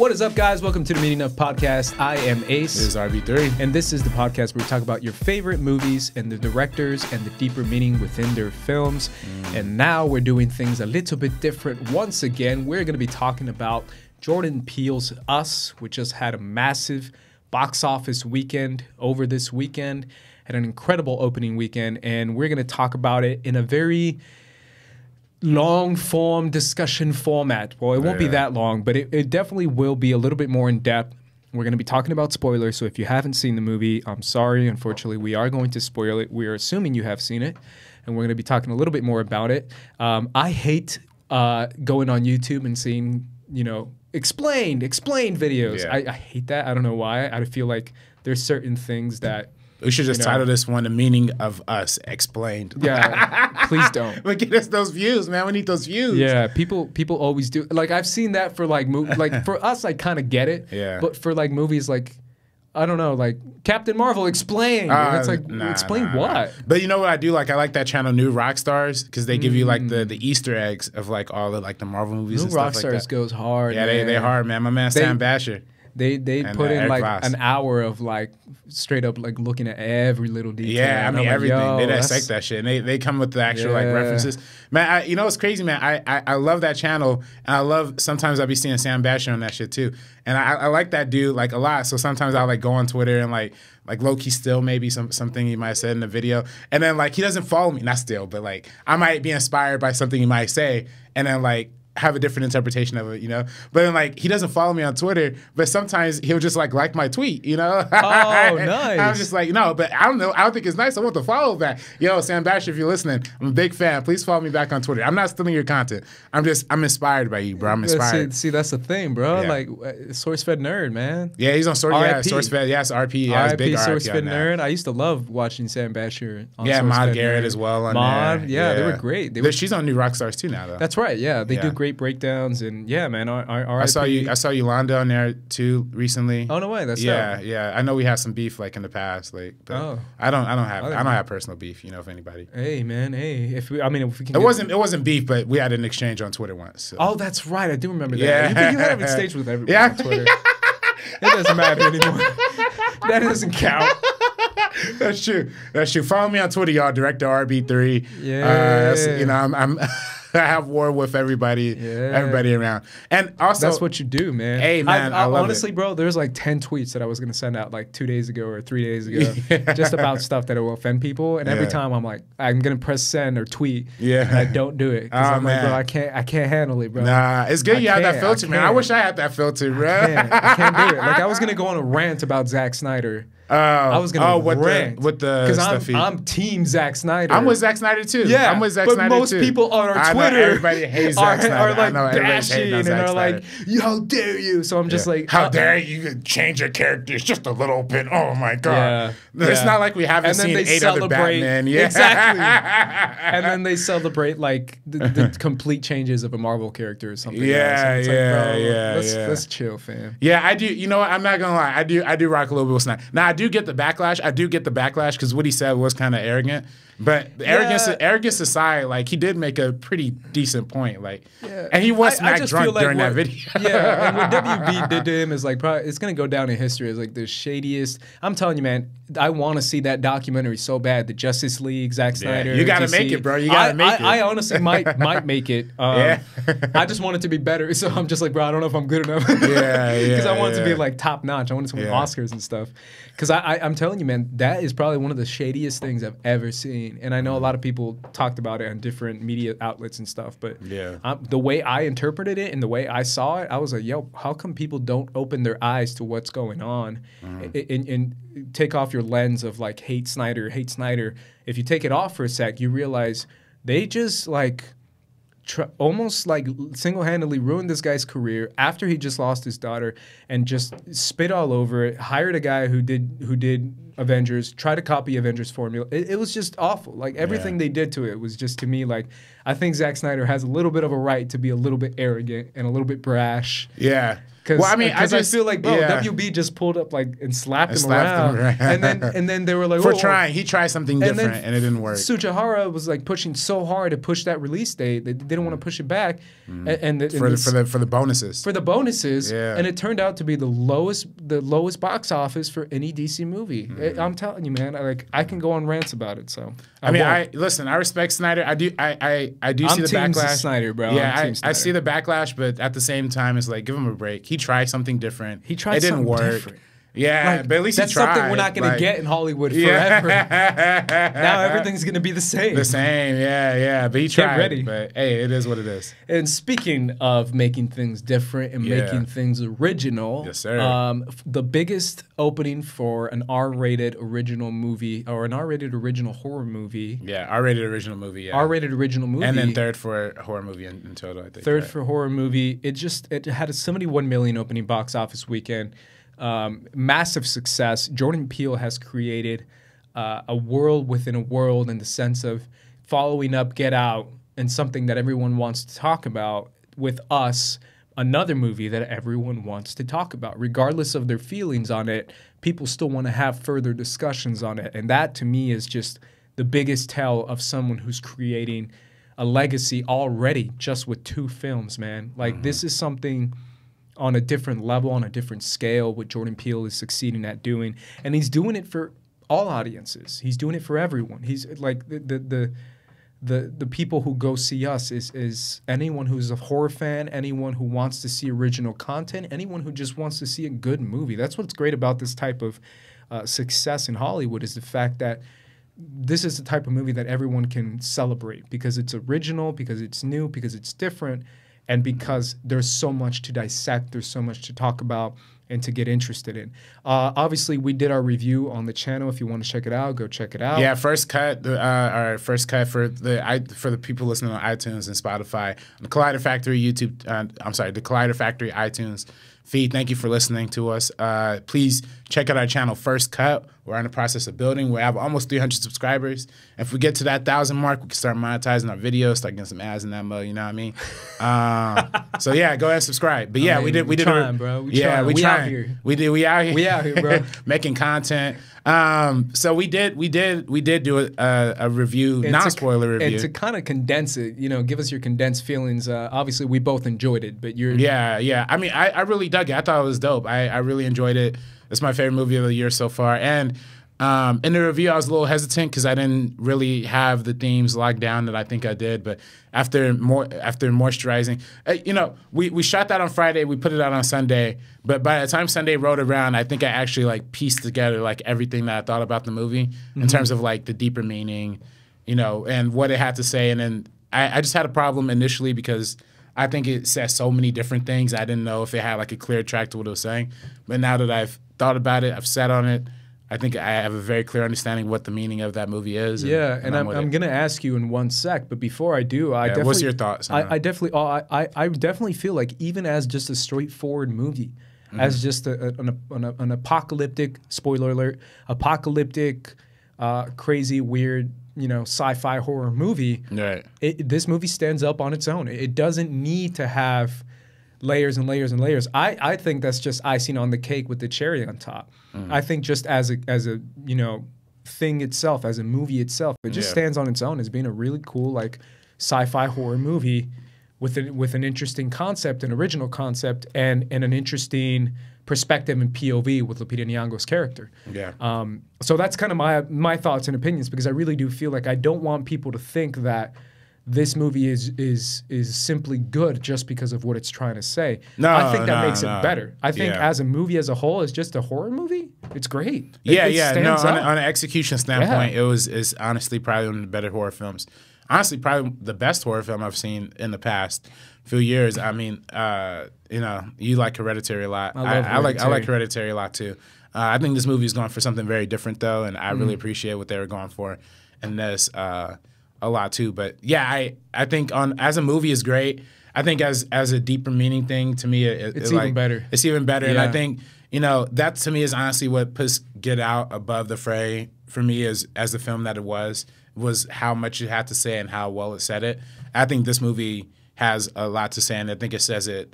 What is up, guys? Welcome to the Meeting Up Podcast. I am Ace. This is RB3. And this is the podcast where we talk about your favorite movies and the directors and the deeper meaning within their films. And now we're doing things a little bit different. Once again, we're going to be talking about Jordan Peele's Us, which just had a massive box office weekend over this weekend. Had an incredible opening weekend. And we're going to talk about it in a very long-form discussion format. Well, it won't be that long, but it definitely will be a little bit more in-depth. We're going to be talking about spoilers, so if you haven't seen the movie, I'm sorry. Unfortunately, we are going to spoil it. We are assuming you have seen it, and we're going to be talking a little bit more about it. I hate going on YouTube and seeing, explained videos. Yeah. I hate that. I don't know why. I feel like there's certain things that we should just title this one "The Meaning of Us Explained." Yeah, please don't. But get us those views, man. We need those views. Yeah, people always do. Like I've seen that for like for us, I kind of get it. Yeah. But for like movies, like I don't know, like Captain Marvel, explain. It's like explain what? But you know what I do like? I like that channel, New Rockstars, because they give you like the Easter eggs of like all the the Marvel movies. New and stuff Rockstars like that. Goes hard. Yeah, man. they hard, man. My man Sam Basher. They put in Eric like Voss. an hour of like straight up like looking at every little detail. Yeah, I mean everything. Like, they dissect that shit, and they come with the actual like references. Man, you know what's crazy, man? I love that channel, and I love sometimes I'll be seeing Sam Basher on that shit too, and I like that dude like a lot. So sometimes I'll like go on Twitter and like low-key still maybe something he might have said in the video, and then like he doesn't follow me, not still, but like I might be inspired by something he might say, and then like have a different interpretation of it, But then, like, he doesn't follow me on Twitter, but sometimes he'll just, like my tweet, Oh, nice. I'm just like, no, but I don't know. I don't think it's nice. I want to follow back. Yo, Sam Basher, if you're listening, I'm a big fan. Please follow me back on Twitter. I'm not stealing your content. I'm inspired by you, bro. I'm inspired. See, that's the thing, bro. Yeah. Like, SourceFed Nerd, man. Yeah, he's on SourceFed. Yes, RP. Yeah, RIP, big SourceFed nerd. I used to love watching Sam Basher on Yeah, SourceFed Maud Garrett Nerd. as well on Maud, there. yeah, they were great. She's on New Rockstars too now, though. That's right. Yeah, they do great breakdowns, and yeah, man. I saw Yolanda on there too recently. Oh no way, that's yeah. I know we had some beef like in the past, like. But I don't have personal beef, if anybody. Hey man, if we can. It wasn't beef, but we had an exchange on Twitter once. So. Oh, that's right. I do remember that. Yeah. You had an exchange with everyone on Twitter. It doesn't matter anymore. That doesn't count. That's true. Follow me on Twitter, y'all. Director RB3. Yeah. I have war with everybody around. And also, that's what you do, man. Hey, man, I love honestly, bro, there's like 10 tweets that I was going to send out like 2 days ago or 3 days ago just about stuff that will offend people. And every time I'm like, I'm going to press send or tweet. Yeah. And I don't do it. Because I'm like, bro, I can't handle it, bro. Nah, it's good you have that filter, man. I wish I had that filter, bro. I can't do it. Like, I was going to go on a rant about Zack Snyder. I was gonna rant with the because I'm team Zack Snyder. I'm with Zack Snyder too. Yeah, I'm with Zack Snyder too. But most people on our Twitter, everybody hates Zack Snyder. Are like bashing and are like, "How dare you?" So I'm just like, "How dare you change your characters just a little bit?" Oh my god! It's not like we haven't seen 8 other Batman. Yeah, exactly. And then they celebrate like the complete changes of a Marvel character or something. Let's chill, fam. Yeah, I do. You know what? I'm not gonna lie. I do rock a little bit with Snyder. Now I do get the backlash. Because what he said was kind of arrogant. But arrogance aside, like he did make a pretty decent point. Like, and he was smack drunk during that video. Yeah, and what WB did to him is like probably it's gonna go down in history as like the shadiest. I'm telling you, man, I want to see that documentary so bad. The Justice League, Zack Snyder. You gotta make it, bro. You gotta make it. I honestly might make it. I just want it to be better. So I'm just like, bro, I don't know if I'm good enough. Because I want it to be like top notch. I want it to win Oscars and stuff. Because I'm telling you, man, that is probably one of the shadiest things I've ever seen. And I know a lot of people talked about it on different media outlets and stuff. But the way I interpreted it and the way I saw it, I was like, yo, how come people don't open their eyes to what's going on and take off your lens of like hate Snyder. If you take it off for a sec, you realize they just like almost like single-handedly ruined this guy's career after he just lost his daughter and just spit all over it, hired a guy who did Avengers, tried to copy Avengers formula. It was just awful. Like everything they did to it was just, to me, like I think Zack Snyder has a little bit of a right to be a little bit arrogant and a little bit brash. Yeah. Well, I mean, I feel like, bro, WB just pulled up like and slapped him around, and then they were like, for trying, he tried something different, and it didn't work. Tsujihara was like pushing so hard to push that release date, they didn't want to push it back, for the bonuses, and it turned out to be the lowest box office for any DC movie. I'm telling you, man, I can go on rants about it. So I respect Snyder. I do see the backlash. Snyder, bro. Yeah, I see the backlash, but at the same time, it's like, give him a break. He tried something different. It didn't work. Different. Yeah, but at least that's he tried. Something we're not going to get in Hollywood forever. Now everything's going to be the same. Yeah. But he tried. Get ready. But hey, it is what it is. And speaking of making things different and making things original, yes, sir. The biggest opening for an R-rated original movie or an R-rated original horror movie. Yeah, R-rated original movie. Yeah. R-rated original movie. And then third for a horror movie in total, I think. Third for horror movie. It had a 71 million opening box office weekend. Massive success. Jordan Peele has created a world within a world in the sense of following up Get Out and something that everyone wants to talk about with Us, another movie that everyone wants to talk about. Regardless of their feelings on it, people still want to have further discussions on it. And that, to me, is just the biggest tell of someone who's creating a legacy already just with 2 films, man. Like, this is something on a different level, on a different scale, what Jordan Peele is succeeding at doing. And he's doing it for all audiences. He's doing it for everyone. He's like the people who go see Us is anyone who's a horror fan, anyone who wants to see original content, anyone who just wants to see a good movie. That's what's great about this type of success in Hollywood, is the fact that this is the type of movie that everyone can celebrate because it's original, because it's new, because it's different, and because there's so much to dissect, there's so much to talk about and to get interested in. Obviously, we did our review on the channel. If you want to check it out, go check it out. Yeah, first cut for the people listening on iTunes and Spotify, the Collider Factory YouTube. The Collider Factory iTunes feed. Thank you for listening to us. Please check out our channel, First Cut. We're in the process of building. We have almost 300 subscribers. If we get to that 1,000 mark, we can start monetizing our videos, start getting some ads in that mode. You know what I mean? So yeah, go ahead and subscribe. But yeah, we did. Trying, bro. We out here. We out here, bro. Making content. So we did do a review, non-spoiler review. And to kind of condense it, give us your condensed feelings. Obviously, we both enjoyed it, but you're... Yeah. I mean, I really dug it. I thought it was dope. I really enjoyed it. It's my favorite movie of the year so far. And in the review, I was a little hesitant because I didn't really have the themes locked down that I think I did. But after moisturizing, we shot that on Friday. We put it out on Sunday. But by the time Sunday rolled around, I think I actually pieced together everything that I thought about the movie in terms of the deeper meaning, and what it had to say. And then I just had a problem initially because I think it says so many different things. I didn't know if it had a clear track to what it was saying. But now that I've thought about it, I've sat on it, I think I have a very clear understanding what the meaning of that movie is. And I'm going to ask you in one sec, but before I do, what's your thoughts? I definitely feel like even as just a straightforward movie, as just an apocalyptic, spoiler alert, apocalyptic, crazy, weird, sci-fi horror movie, right. This movie stands up on its own. It doesn't need to have layers and layers and layers. I think that's just icing on the cake with the cherry on top. I think just as a thing itself, as a movie itself, it just stands on its own as being a really cool sci-fi horror movie with an interesting concept, an original concept, and an interesting perspective and POV with Lupita Nyong'o's character. Yeah. So that's kind of my thoughts and opinions, because I really do feel like I don't want people to think that this movie is simply good just because of what it's trying to say. I think that makes it better. I think as a movie as a whole, as just a horror movie, it's great. On an execution standpoint, it's honestly probably one of the better horror films. Honestly, probably the best horror film I've seen in the past few years. I mean, you like Hereditary a lot. I like Hereditary a lot too. I think this movie is going for something very different though, and I really appreciate what they were going for in this a lot too. But yeah, I think as a movie is great. I think as a deeper meaning thing, to me, it's even better. It's even better, and I think that to me is honestly what puts Get Out above the fray for me as the film that it was how much it had to say and how well it said it. I think this movie has a lot to say, and I think it says it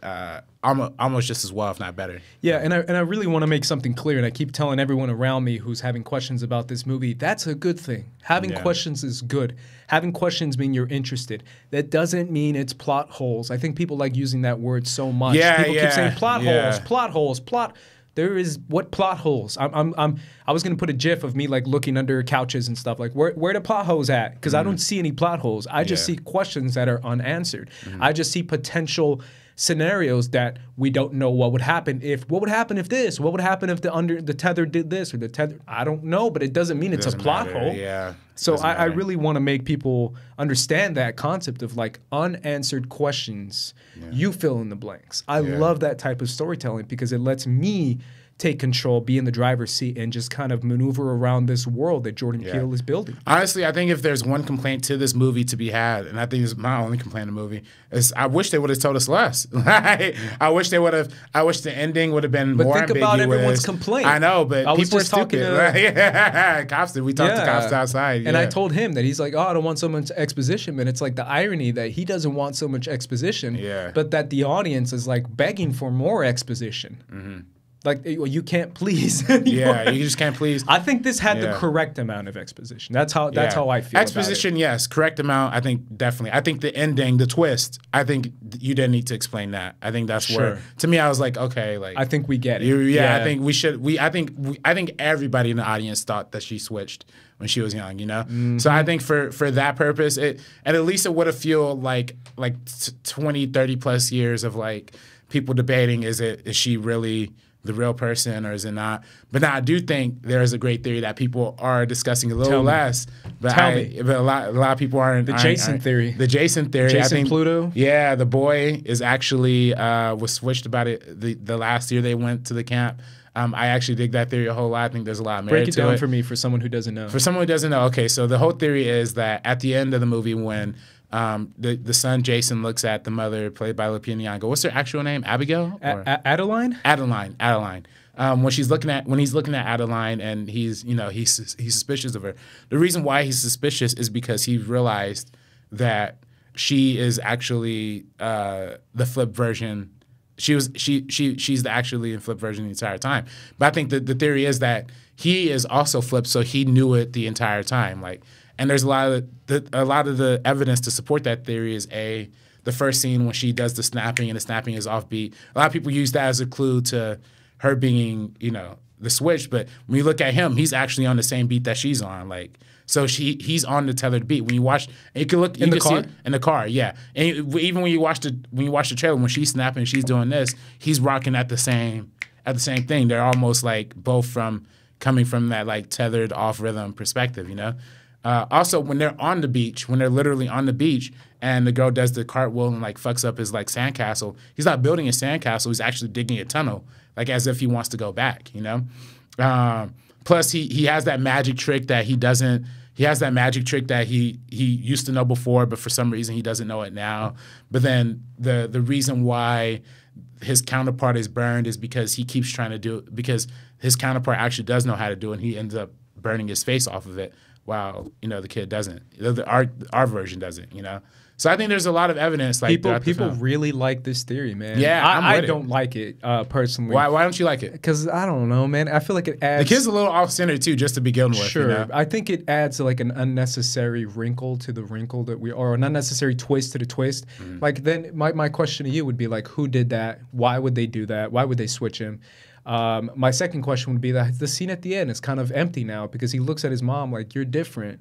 almost just as well, if not better. Yeah, and I really want to make something clear, and I keep telling everyone around me who's having questions about this movie, that's a good thing. Having questions is good. Having questions mean you're interested. That doesn't mean it's plot holes. I think people like using that word so much. Yeah, people keep saying plot holes, plot holes, plot. There is what plot holes? I was gonna put a GIF of me like looking under couches and stuff like where the plot holes at? Because I don't see any plot holes. I just see questions that are unanswered. I just see potential scenarios that we don't know what would happen if. What would happen if this? What would happen if the tether did this or the tether? I don't know, but it doesn't mean it's a plot hole. Yeah. So I really want to make people understand that concept of like unanswered questions. You fill in the blanks. I love that type of storytelling because it lets me take control, be in the driver's seat, and just kind of maneuver around this world that Jordan Peele is building. Honestly, I think if there's one complaint to this movie to be had, and I think it's my only complaint in the movie, is I wish they would have told us less. I wish they would have. I wish the ending would have been more ambiguous. But think about everyone's complaint. I know, but people are stupid. Cops did. We talked to cops outside. And I told him that he's like, oh, I don't want so much exposition. But it's like the irony that he doesn't want so much exposition, but that the audience is like begging for more exposition. Like, you can't please anymore. Yeah, you just can't please. I think this had the correct amount of exposition. That's how I feel. Exposition, about it. Yes. Correct amount, I think definitely. I think the ending, the twist, I think you didn't need to explain that. I think that's where, to me, I was like, okay, like I think we get it. I think we should. I think everybody in the audience thought that she switched when she was young, you know? So I think for that purpose, and at least it would have felt like 20, 30 plus years of like people debating, is she really the real person or is it not? But now I do think there is a great theory that people are discussing a little less. But but a lot of people aren't. The Jason theory. The Jason theory. Jason I think, Pluto. Yeah, the boy is actually was switched about it the last year they went to the camp. I actually dig that theory a whole lot. I think there's a lot of merit to it. Break it down for me, for someone who doesn't know. For someone who doesn't know, okay, so the whole theory is that at the end of the movie when the son Jason looks at the mother played by Lupita Nyong'o. What's her actual name? Abigail? Adeline? Adeline. When he's looking at Adeline and he's suspicious of her. The reason why he's suspicious is because he realized that she is actually the flip version. She's actually in flip version the entire time. But I think the theory is that he is also flipped, so he knew it the entire time. And there's a lot of the evidence to support that theory is the first scene when she does the snapping and the snapping is offbeat. A lot of people use that as a clue to her being, the switch. But when you look at him, he's actually on the same beat that she's on. So he's on the tethered beat. When you watch, and you can look in the car. In the car, yeah. And even when you watch the trailer, when she's snapping, she's doing this. He's rocking at the same thing. They're almost like both coming from that tethered off rhythm perspective, Also, when they're on the beach, when they're literally on the beach, and the girl does the cartwheel and fucks up his sandcastle, he's not building a sandcastle. He's actually digging a tunnel, as if he wants to go back. Plus, he has that magic trick that he doesn't. He has that magic trick that he used to know before, but for some reason he doesn't know it now. But then the reason why his counterpart is burned is because he keeps trying to do it, because his counterpart actually does know how to do it, and he ends up burning his face off of it. While the kid doesn't, our version doesn't, So I think there's a lot of evidence. People really like this theory, man. Yeah, I don't like it personally. Why don't you like it? Because I don't know, man. I feel like it adds. The kid's a little off center too, just to begin with. Sure, I think it adds an unnecessary wrinkle to the wrinkle that or an unnecessary twist to the twist. Then my question to you would be who did that? Why would they do that? Why would they switch him? My second question would be that the scene at the end is kind of empty now because he looks at his mom you're different.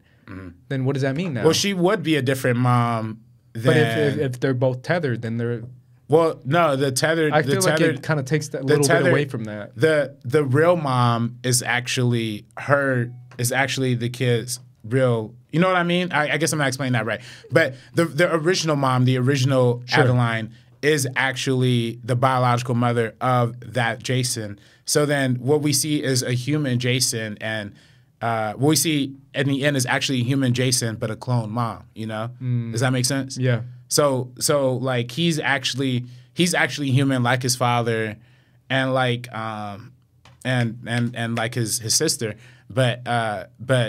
Then what does that mean now? Well, she would be a different mom. But if they're both tethered, then they're. Well, no, the tethered. I feel like it kind of takes that little bit away from that. The real mom is actually the kid's real. You know what I mean? I guess I'm not explaining that right. But the original mom, the original Adeline, is actually the biological mother of that Jason. So then what we see is a human Jason, and what we see in the end is actually a human Jason, but a clone mom, Does that make sense? Yeah. So he's actually human like his father and his sister, but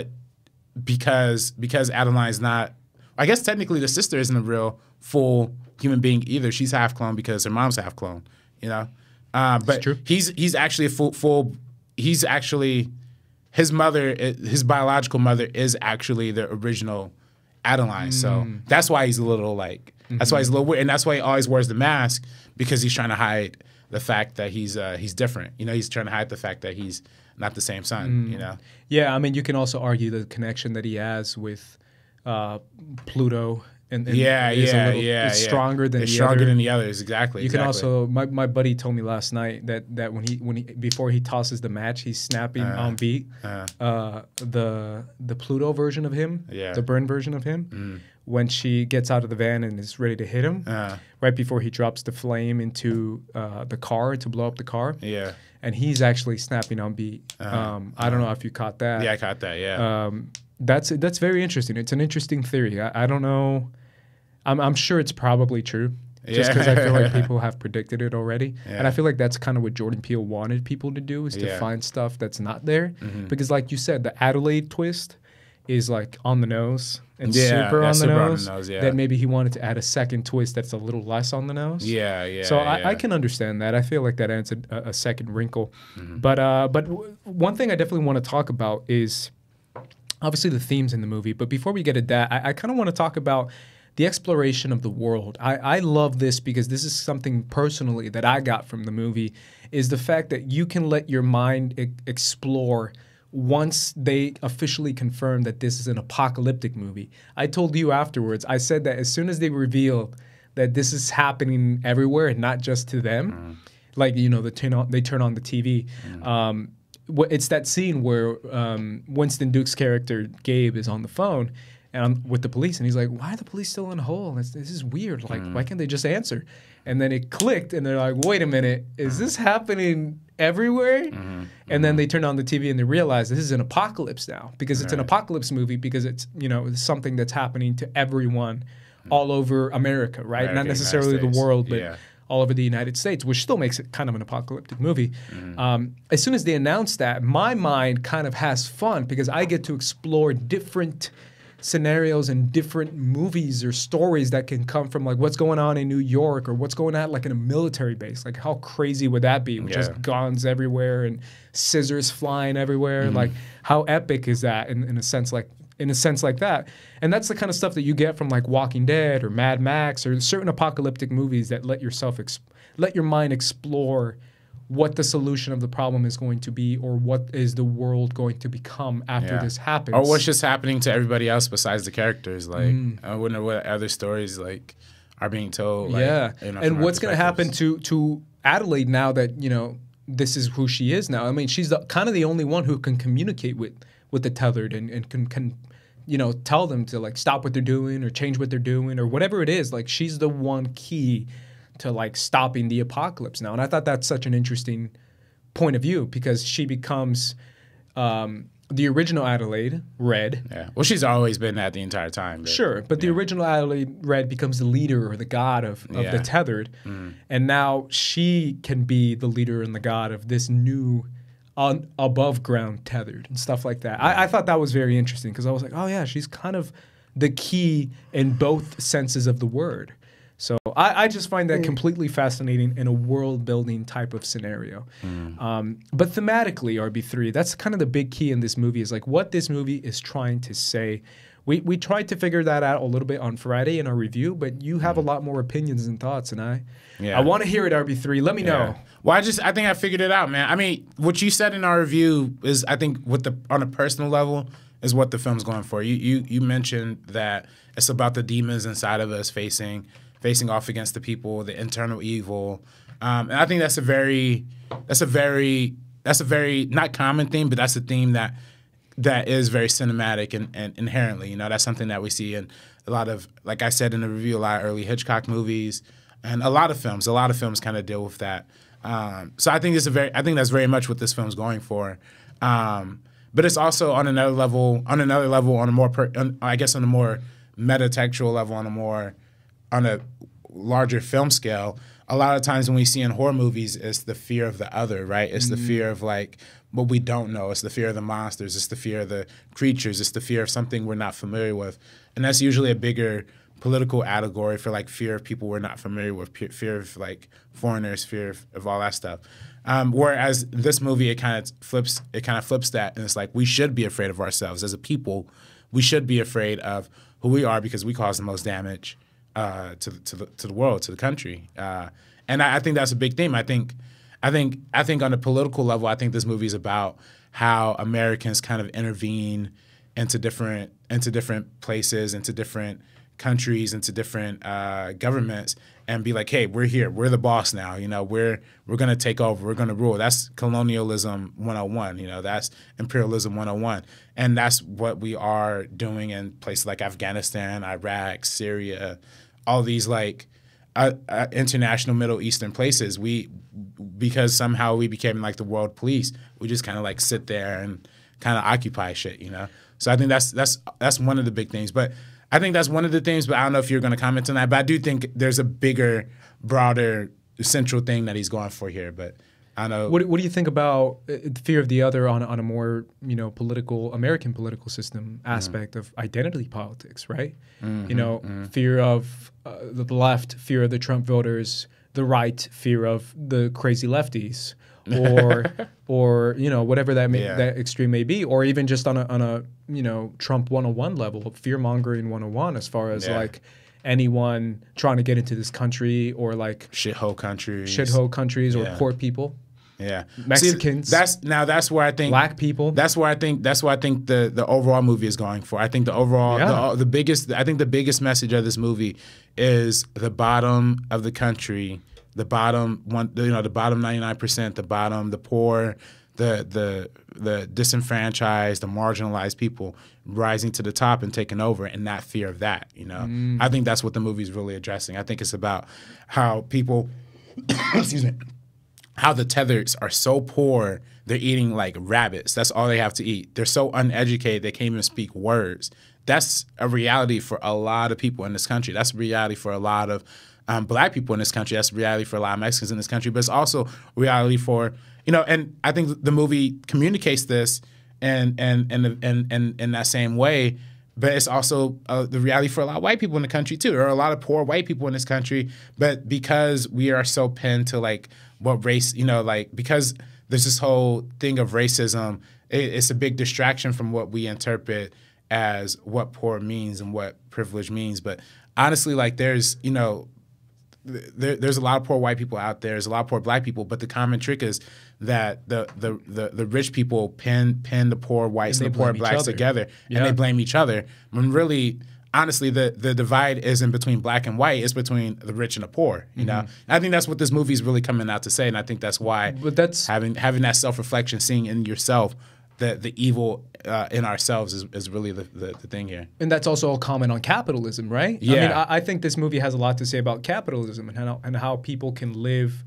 because Adeline's not, I guess technically the sister isn't a real full human being either. She's half clone because her mom's half clone, you know. But he's actually he's actually his mother, his biological mother is actually the original Adeline. So that's why he's a little like that's why he's a little weird, and that's why he always wears the mask, because he's trying to hide the fact that he's different. You know, he's trying to hide the fact that he's not the same son. You know. Yeah, I mean, you can also argue the connection that he has with Pluto. And it's stronger than the others. Exactly. You can also. My buddy told me last night that when he before he tosses the match, he's snapping on beat. The Pluto version of him, the burn version of him, when she gets out of the van and is ready to hit him, right before he drops the flame into the car to blow up the car. Yeah. And he's actually snapping on beat. I don't know if you caught that. Yeah, I caught that. Yeah. That's very interesting. It's an interesting theory. I don't know. I'm sure it's probably true, just because I feel like people have predicted it already. And I feel like that's kind of what Jordan Peele wanted people to do, is to find stuff that's not there. Because like you said, the Adelaide twist is like on the nose and super on the nose. That maybe he wanted to add a second twist that's a little less on the nose. So I can understand that. I feel like that adds a second wrinkle. But one thing I definitely want to talk about is obviously the themes in the movie. But before we get at that, I kind of want to talk about the exploration of the world. I love this because this is something personally that I got from the movie, is the fact that you can let your mind explore once they officially confirm that this is an apocalyptic movie. I told you afterwards, I said that as soon as they revealed that this is happening everywhere and not just to them, like, you know, they turn on the TV. It's that scene where Winston Duke's character, Gabe, is on the phone and with the police, and he's like, why are the police still in a hole? This is weird. Like, why can't they just answer? And then it clicked, and they're like, wait a minute, is this happening everywhere? And then they turn on the TV and they realize this is an apocalypse now, because it's an apocalypse movie, because it's, you know, something that's happening to everyone all over America, right? Not necessarily the world, but all over the United States, which still makes it kind of an apocalyptic movie. As soon as they announced that, my mind kind of has fun, because I get to explore different scenarios and different movies or stories that can come from, like, what's going on in New York, or what's going on like in a military base. Like, how crazy would that be with just guns everywhere and scissors flying everywhere? Like, how epic is that in a sense like that? And that's the kind of stuff that you get from like Walking Dead or Mad Max or certain apocalyptic movies that let your mind explore what the solution of the problem is going to be, or what is the world going to become after this happens. Or what's just happening to everybody else besides the characters. Like, I wonder what other stories like are being told. Like, you know, and what's going to happen to Adelaide now that, you know, this is who she is now. I mean, she's kind of the only one who can communicate with the tethered and can you know, tell them to like stop what they're doing or change what they're doing or whatever it is. Like, she's the one key to like stopping the apocalypse now. And I thought that's such an interesting point of view, because she becomes the original Adelaide, Red. Yeah. Well, she's always been that the entire time. But, sure. But the original Adelaide, Red, becomes the leader or the god of the tethered. And now she can be the leader and the god of this new above ground tethered and stuff like that. I thought that was very interesting, because I was like, oh yeah, she's kind of the key in both senses of the word. So I just find that completely fascinating in a world building type of scenario. But thematically, RB3, that's kind of the big key in this movie, is like what this movie is trying to say. We tried to figure that out a little bit on Friday in our review, but you have a lot more opinions and thoughts, and I want to hear it, RB3. Let me know. Well, I think I figured it out, man. I mean, what you said in our review is, I think, on a personal level, is what the film's going for. You mentioned that it's about the demons inside of us facing off against the people, the internal evil, and I think that's a very not common theme, but that's a theme that is very cinematic and inherently, you know, that's something that we see in a lot of, like I said in the review, a lot of early Hitchcock movies and a lot of films kind of deal with that. So I think that's very much what this film's going for. But it's also on another level, on a more metatextual level, on a larger film scale. A lot of times when we see in horror movies, it's the fear of the other, right? It's the fear of like what we don't know. It's the fear of the monsters. It's the fear of the creatures. It's the fear of something we're not familiar with. And that's usually a bigger political allegory for like fear of people we're not familiar with, fear of like foreigners, fear of all that stuff. Whereas this movie, it kind of flips that, and it's like we should be afraid of ourselves as a people. We should be afraid of who we are because we cause the most damage to the world, to the country. And I think that's a big theme. I think on a political level, I think this movie is about how Americans kind of intervene into different places, into different countries, into different governments, and be like, hey, we're here, we're the boss now. You know, we're gonna take over, we're gonna rule. That's colonialism 101. You know, that's imperialism 101, and that's what we are doing in places like Afghanistan, Iraq, Syria, all these like international Middle Eastern places. Because somehow we became like the world police, we just kind of like sit there and kind of occupy shit, you know? So I think that's one of the big things. But I think that's one of the things, but I don't know if you're going to comment on that. But I do think there's a bigger, broader, central thing that he's going for here. But I don't know. What do you think about fear of the other on a more, you know, American political system aspect of identity politics, right? You know, fear of the left, fear of the Trump voters, the right, fear of the crazy lefties, or you know, whatever that extreme may be, or even just on a you know, Trump 101 level, fear mongering 101, as far as like anyone trying to get into this country, or like shithole countries or poor people. Yeah, Mexicans. See, that's where I think black people. That's what I think the overall movie is going for. I think the overall the biggest message of this movie is the bottom of the country, the bottom 99%, the poor, the disenfranchised, the marginalized people rising to the top and taking over, and not fear of that. You know, I think that's what the movie is really addressing. I think it's about how people, excuse me, how the Tethers are so poor, they're eating like rabbits. That's all they have to eat. They're so uneducated, they can't even speak words. That's a reality for a lot of people in this country. That's a reality for a lot of black people in this country. That's a reality for a lot of Mexicans in this country. But it's also reality for, you know, and I think the movie communicates this in that same way. But it's also the reality for a lot of white people in the country too. There are a lot of poor white people in this country, but because we are so pinned to like what race, you know, like because there's this whole thing of racism, it's a big distraction from what we interpret as what poor means and what privilege means. But honestly, like there's, you know, there's a lot of poor white people out there. There's a lot of poor black people, but the common trick is that the rich people pin the poor whites and the poor blacks together, and they blame each other. When really, honestly, the divide isn't between black and white; it's between the rich and the poor. You know, and I think that's what this movie is really coming out to say, and I think that's why. But that's having that self-reflection, seeing in yourself the evil in ourselves is really the thing here. And that's also a comment on capitalism, right? Yeah. I mean, I think this movie has a lot to say about capitalism and how people can live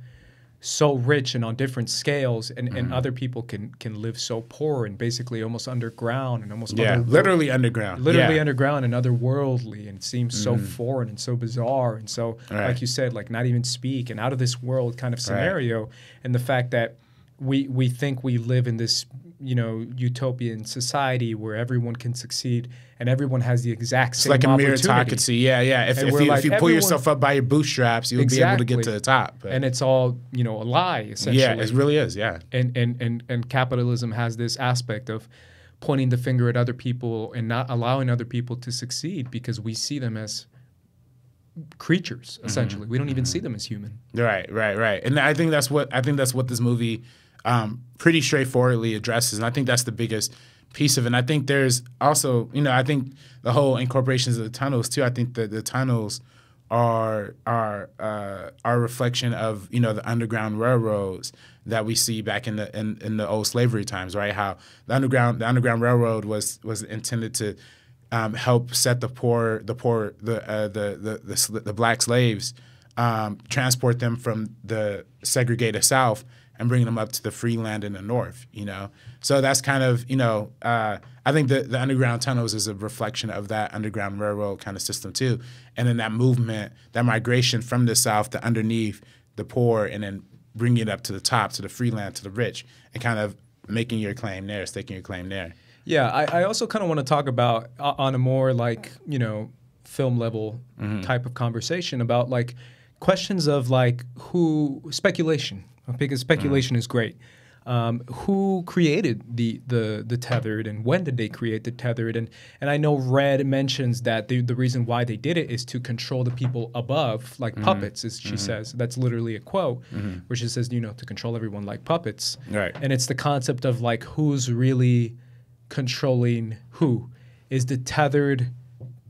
so rich and on different scales, and other people can live so poor and basically almost underground and almost literally underground, underground and otherworldly, and it seems so foreign and so bizarre and so like you said, like not even speak and out of this world kind of scenario. And the fact that we think we live in this, you know, utopian society where everyone can succeed and everyone has the exact same opportunity. It's like a meritocracy. Yeah. If you pull yourself up by your bootstraps, you'll be able to get to the top. But. And it's all, you know, a lie, essentially. Yeah, it really is, yeah. And capitalism has this aspect of pointing the finger at other people and not allowing other people to succeed because we see them as creatures, essentially. We don't even see them as human. Right. And I think that's what this movie pretty straightforwardly addresses, and I think that's the biggest piece of it. And I think there's also, you know, I think the whole incorporations of the tunnels too. I think that the tunnels are a reflection of, you know, the Underground Railroads that we see back in the old slavery times, right? How the Underground Railroad was intended to help set the black slaves, transport them from the segregated South and bring them up to the free land in the North, you know? So that's kind of, you know, I think the underground tunnels is a reflection of that Underground Railroad kind of system too. And then that movement, that migration from the South to underneath the poor and then bringing it up to the top, to the free land, to the rich, and kind of making your claim there, staking your claim there. Yeah, I also kind of want to talk about on a more like, you know, film level type of conversation about like questions of like speculation, because speculation is great. Who created the tethered, and when did they create the tethered? And I know Red mentions that the reason why they did it is to control the people above, like puppets, as she says. That's literally a quote where she says, you know, to control everyone like puppets. Right. And it's the concept of like who's really controlling who. Is the tethered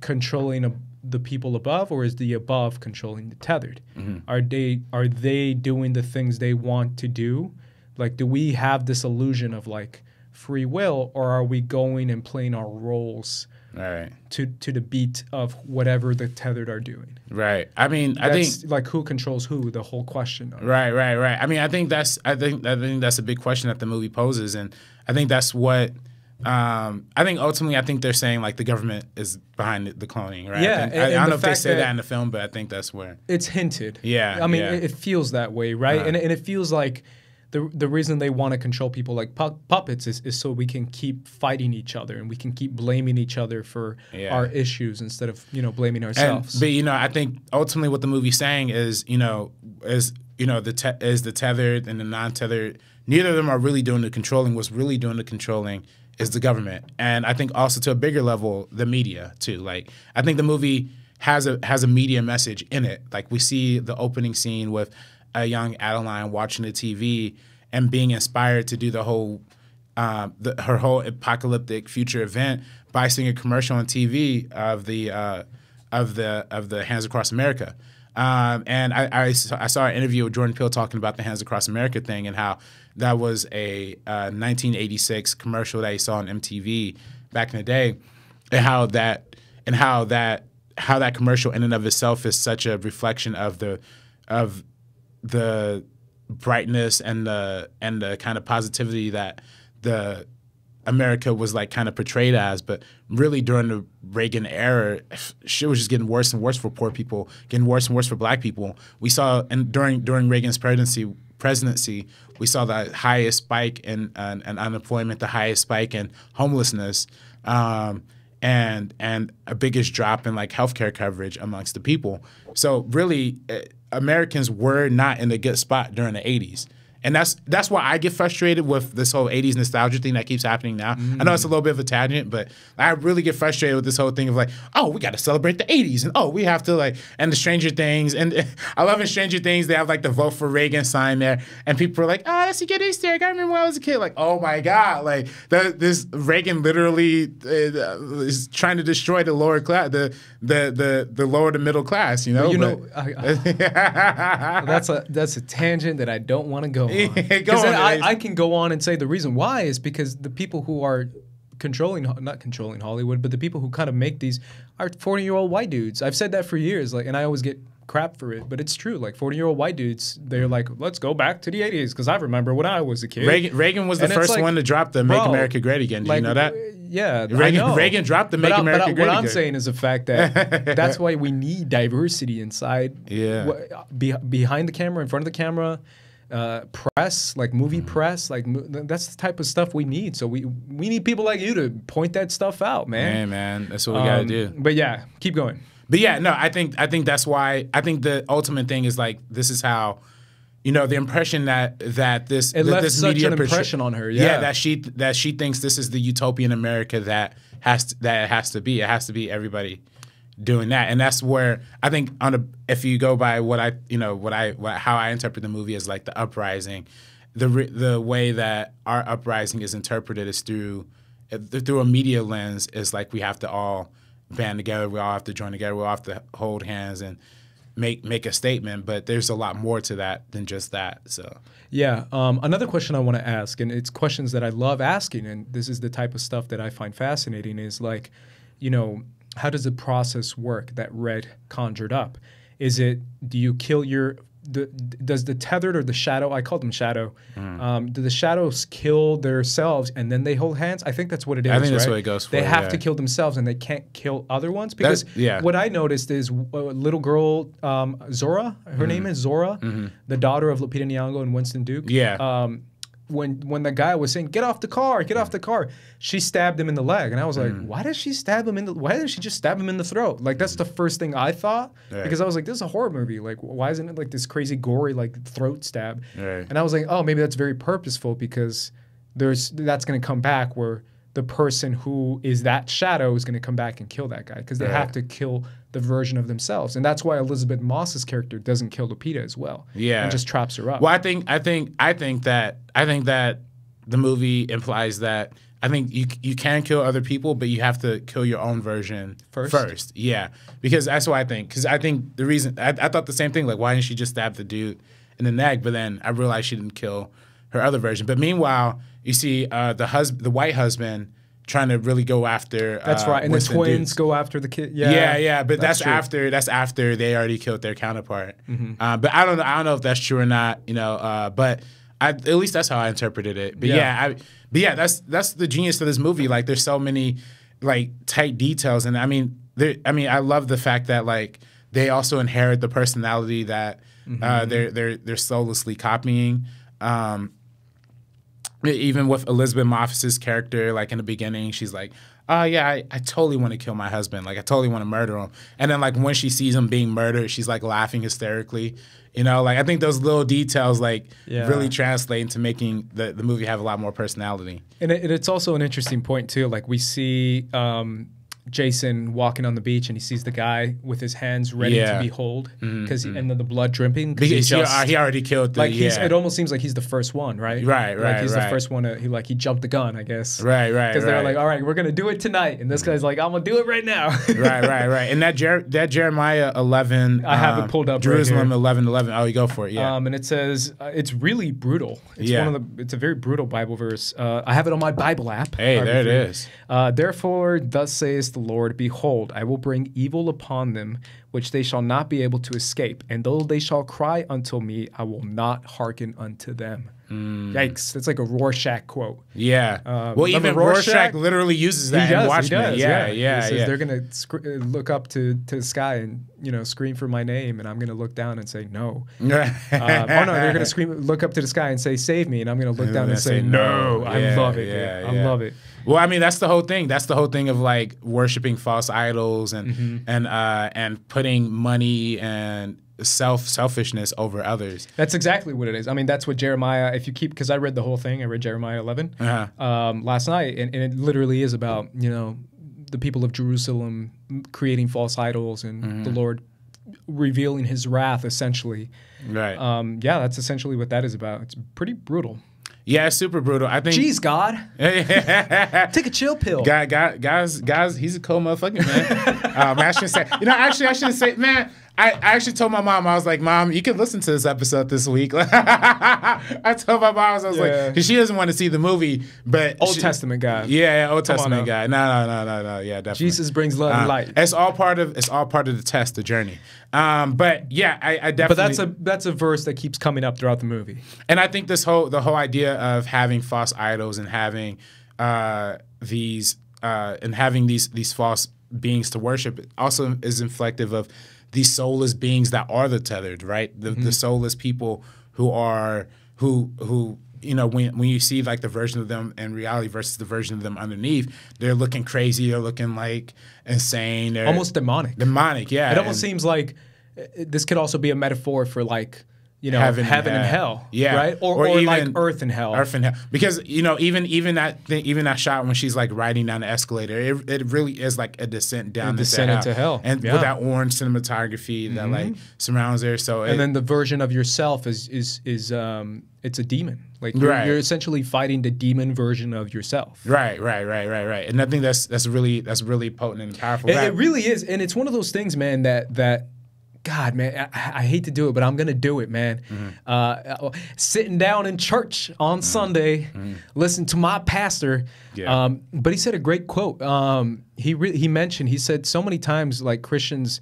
controlling the people above, or is the above controlling the tethered? Are they doing the things they want to do? Like, do we have this illusion of like free will, or are we going and playing our roles to the beat of whatever the tethered are doing? Right. I mean, I think like who controls who, the whole question of. Right. I mean, I think that's a big question that the movie poses, and I think that's what I think ultimately I think they're saying like the government is behind the cloning, right? Yeah, I don't know if they say that in the film, but I think that's where it's hinted. Yeah. I mean, it feels that way, right? And it feels like the reason they want to control people like puppets is so we can keep fighting each other and we can keep blaming each other for our issues instead of, you know, blaming ourselves. But you know, I think ultimately what the movie's saying is, the tethered and the non-tethered, neither of them are really doing the controlling. What's really doing the controlling is the government, and I think also to a bigger level, the media too. Like, I think the movie has a media message in it. Like, we see the opening scene with a young Adeline watching the TV and being inspired to do the whole her whole apocalyptic future event by seeing a commercial on TV of the Hands Across America. And I saw an interview with Jordan Peele talking about the Hands Across America thing and how that was a 1986 commercial that he saw on MTV back in the day, and how that commercial in and of itself is such a reflection of the brightness and the kind of positivity that the America was like kind of portrayed as. But really during the Reagan era, shit was just getting worse and worse for poor people, getting worse and worse for black people. We saw, and during Reagan's presidency, we saw the highest spike in unemployment, the highest spike in homelessness, and a biggest drop in like healthcare coverage amongst the people. So really, Americans were not in a good spot during the 80s. And that's why I get frustrated with this whole 80s nostalgia thing that keeps happening now. I know it's a little bit of a tangent, but I really get frustrated with this whole thing of like, oh, we got to celebrate the 80s. And, oh, we have to like, and the Stranger Things. And I love in Stranger Things, they have like the Vote for Reagan sign there. And people are like, oh, that's a good Easter egg. I remember when I was a kid. Like, oh my God. Like, this Reagan literally is trying to destroy the lower class, the lower to middle class, you know? That's a tangent that I don't want to go on. Because I can go on and say the reason why is because the people who are not controlling Hollywood, but the people who kind of make these are 40-year-old white dudes. I've said that for years, like, and I always get crap for it, but it's true. Like 40-year-old white dudes, they're like, let's go back to the 80s because I remember when I was a kid. Reagan was the first one to drop the Make America Great Again. Did you know that? Yeah, Reagan dropped the Make America Great Again. What I'm saying is the fact that that's why we need diversity inside, behind the camera, in front of the camera. Press, like movie press, like that's the type of stuff we need. So we need people like you to point that stuff out, man. Yeah, man, that's what we gotta do. But yeah, keep going. But yeah, no, I think that's why I think the ultimate thing is like this is how, you know, the impression that this left this such media an impression on her. Yeah, that she thinks this is the utopian America that it has to be. It has to be everybody doing that, and that's where I think if you go by how I interpret the movie as like the Uprising, the way that our Uprising is interpreted is through a media lens. Is like we have to all band together, we all have to join together, we all have to hold hands and make a statement. But there's a lot more to that than just that. So yeah, another question I want to ask, and it's questions that I love asking, and this is the type of stuff that I find fascinating, is like, you know, how does the process work that Red conjured up? Is it, do you kill does the tethered or the shadow, I call them shadow, do the shadows kill themselves and then they hold hands? I think that's what it is, I think right? that's what it goes for. They have to kill themselves and they can't kill other ones? Because what I noticed is a little girl, Zora, her name is Zora, the daughter of Lupita Nyong'o and Winston Duke. when the guy was saying, "Get off the car, get off the car," she stabbed him in the leg, and I was like, "Why did she stab him in the? Why didn't she just stab him in the throat?" Like that's the first thing I thought because I was like, "This is a horror movie. Like, why isn't it like this crazy gory like throat stab?" And I was like, "Oh, maybe that's very purposeful because that's going to come back where the person who is that shadow is going to come back and kill that guy because they have to kill the version of themselves, and that's why Elizabeth Moss's character doesn't kill Lupita as well. And just traps her up. Well, I think that the movie implies that I think you can kill other people, but you have to kill your own version first. Yeah, because that's what I think. Because I think the reason I thought the same thing. Like, why didn't she just stab the dude in the neck? But then I realized she didn't kill her other version. But meanwhile, you see the white husband trying to really go after. That's right, and Winston the twins Dukes. go after the kid. Yeah. But that's after they already killed their counterpart. But I don't know if that's true or not. But at least that's how I interpreted it. But that's the genius of this movie. Like, there's so many like tight details, and I mean, I love the fact that like they also inherit the personality that they're soullessly copying. Even with Elizabeth Moss's character, like in the beginning, she's like, "Oh yeah, I totally want to kill my husband. Like I totally want to murder him." And then like when she sees him being murdered, she's like laughing hysterically. Like I think those little details like really translate into making the movie have a lot more personality. And it's also an interesting point too. Like we see Jason walking on the beach and he sees the guy with his hands ready to be holed because and then the blood dripping because he already killed the it almost seems like he's the first one, right? Like he's the first one he jumped the gun, I guess. Right. Because they're like, all right, we're gonna do it tonight, and this guy's like, I'm gonna do it right now. right. And that Jeremiah 11, I have it pulled up. Jerusalem 11:11. Oh, you go for it. Yeah. And it says it's really brutal. It's a very brutal Bible verse. I have it on my Bible app. Hey, there it is. Therefore, thus says the Lord, behold, I will bring evil upon them, which they shall not be able to escape. And though they shall cry unto me, I will not hearken unto them. Yikes. That's like a Rorschach quote. Yeah. Well, even Rorschach literally uses that in Watchmen. Yeah. He says they're going to look up to the sky and, scream for my name, and I'm going to look down and say no. They're going to look up to the sky and say, save me, and I'm going to look down and say no. I love it. I love it. Well, I mean, that's the whole thing. That's the whole thing of like worshiping false idols and putting money and selfishness over others. That's exactly what it is. I mean, that's what Jeremiah, because I read the whole thing. I read Jeremiah 11 last night, and it literally is about, the people of Jerusalem creating false idols and the Lord revealing his wrath, essentially. Right. That's essentially what that is about. It's pretty brutal. Yeah, it's super brutal. I think. Jeez, God. Take a chill pill. Guys, he's a cold motherfucker, man. I shouldn't say. I shouldn't say, man. I actually told my mom, I was like, Mom, you can listen to this episode this week. I told my mom, I was like, because she doesn't want to see the movie, but Old Testament guy. Yeah, Old Testament guy. No. Yeah, definitely. Jesus brings love and light. It's all part of the test, the journey. But yeah, I definitely. But that's a verse that keeps coming up throughout the movie. And I think the whole idea of having false idols and having these false beings to worship also is reflective of these soulless beings that are the tethered, right? The soulless people when you see like the version of them in reality versus the version of them underneath, they're looking crazy, they're looking like insane, they're almost demonic. Yeah. It almost seems like this could also be a metaphor for like, heaven and hell, right? Or even like earth and hell. Because even that shot when she's like riding down the escalator, it really is like a descent down into hell, and with that orange cinematography that like surrounds her. So and then the version of yourself is it's a demon. Like you're essentially fighting the demon version of yourself. Right. And I think that's really potent and powerful. It really is, and it's one of those things, man. That God, man, I hate to do it, but I'm gonna do it, man. Sitting down in church on Sunday, listen to my pastor. But he said a great quote. He said so many times like Christians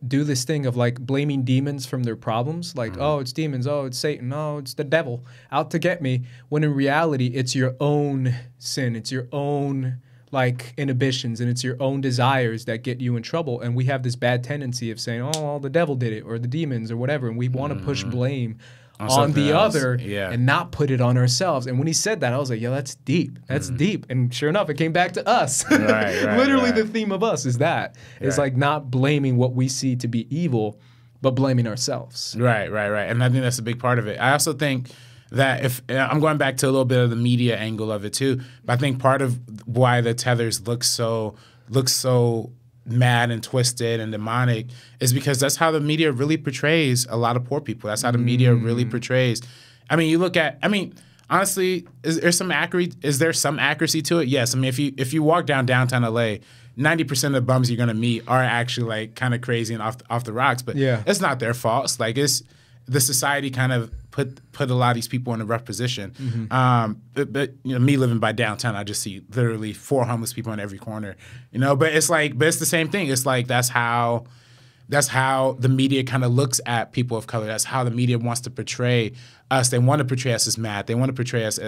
do this thing of like blaming demons from their problems, like oh it's demons, oh it's Satan, oh it's the devil out to get me. When in reality, it's your own sin, it's your own like inhibitions and it's your own desires that get you in trouble. And we have this bad tendency of saying, oh, the devil did it or the demons or whatever. And we want to push blame on the other and not put it on ourselves. And when he said that, I was like, yo, that's deep. That's deep. And sure enough, it came back to us. Literally the theme of us is that. It's like not blaming what we see to be evil, but blaming ourselves. Right. And I think that's a big part of it. I also think that if I'm going back to a little bit of the media angle of it too, but I think part of why the Tethers look so mad and twisted and demonic is because that's how the media really portrays a lot of poor people. That's how the media really portrays. I mean, you look at, I mean, honestly, is there some accuracy to it? Yes. I mean, if you walk down downtown LA, 90% of the bums you're gonna meet are actually like kind of crazy and off the rocks, but it's not their fault. It's like the society kind of put a lot of these people in a rough position. But you know, me living by downtown, I just see literally 4 homeless people on every corner. You know, but it's the same thing. It's like that's how the media kind of looks at people of color. That's how the media wants to portray us. They want to portray us as mad. They want to portray us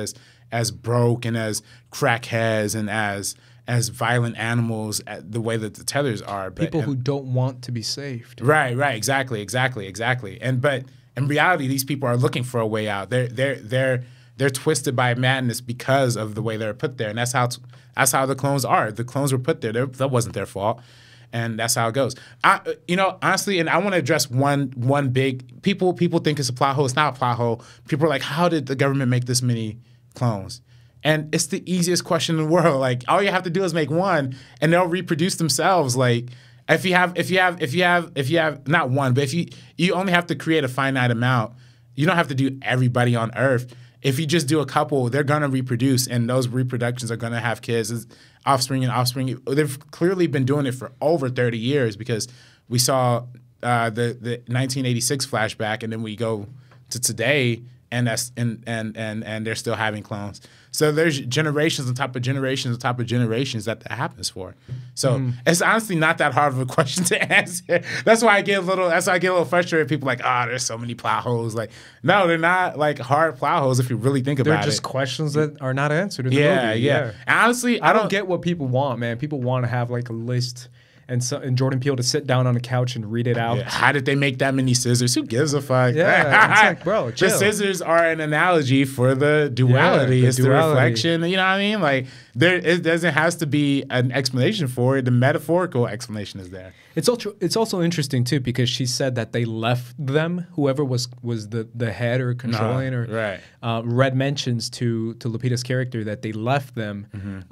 as broke and as crackheads and as violent animals, the way that the Tethers are. But, people who don't want to be saved. Right, exactly. But in reality, these people are looking for a way out. They're twisted by madness because of the way they're put there, and that's how the clones are. The clones were put there. That wasn't their fault, and that's how it goes. Honestly, and I want to address one big people think it's a plot hole. It's not a plot hole. People are like, how did the government make this many clones? And it's the easiest question in the world. Like, all you have to do is make one, and they'll reproduce themselves. Like, if you have not one, but if you only have to create a finite amount, you don't have to do everybody on Earth. If you just do a couple, they're gonna reproduce, and those reproductions are gonna have kids, offspring and offspring. They've clearly been doing it for over 30 years because we saw the 1986 flashback, and then we go to today, and they're still having clones. So there's generations on top of generations on top of generations that happens for. So it's honestly not that hard of a question to answer. That's why I get a little frustrated. People are like, there's so many plot holes. Like, no, they're not like hard plot holes if you really think about it. They're just questions that are not answered in the movie. Yeah. And honestly, I don't get what people want, man. People want to have like a list and Jordan Peele to sit down on the couch and read it out. Yeah. How did they make that many scissors? Who gives a fuck? Yeah, it's like, bro, chill. The scissors are an analogy for the duality. Yeah, it's the reflection. You know what I mean? Like, it doesn't have to be an explanation for it. The metaphorical explanation is there. It's also interesting too because she said that they left them, whoever was the head or controlling Red mentions to Lupita's character that they left them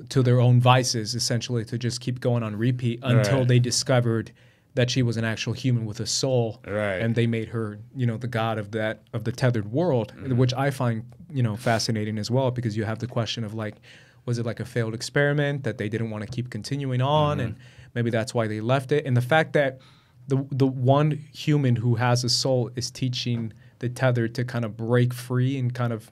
to their own vices, essentially, to just keep going on repeat until they discovered that she was an actual human with a soul, and they made her, the god of the tethered world, which I find, fascinating as well, because you have the question of like, was it like a failed experiment that they didn't want to keep continuing on, and maybe that's why they left it. And the fact that the one human who has a soul is teaching the tether to kind of break free and kind of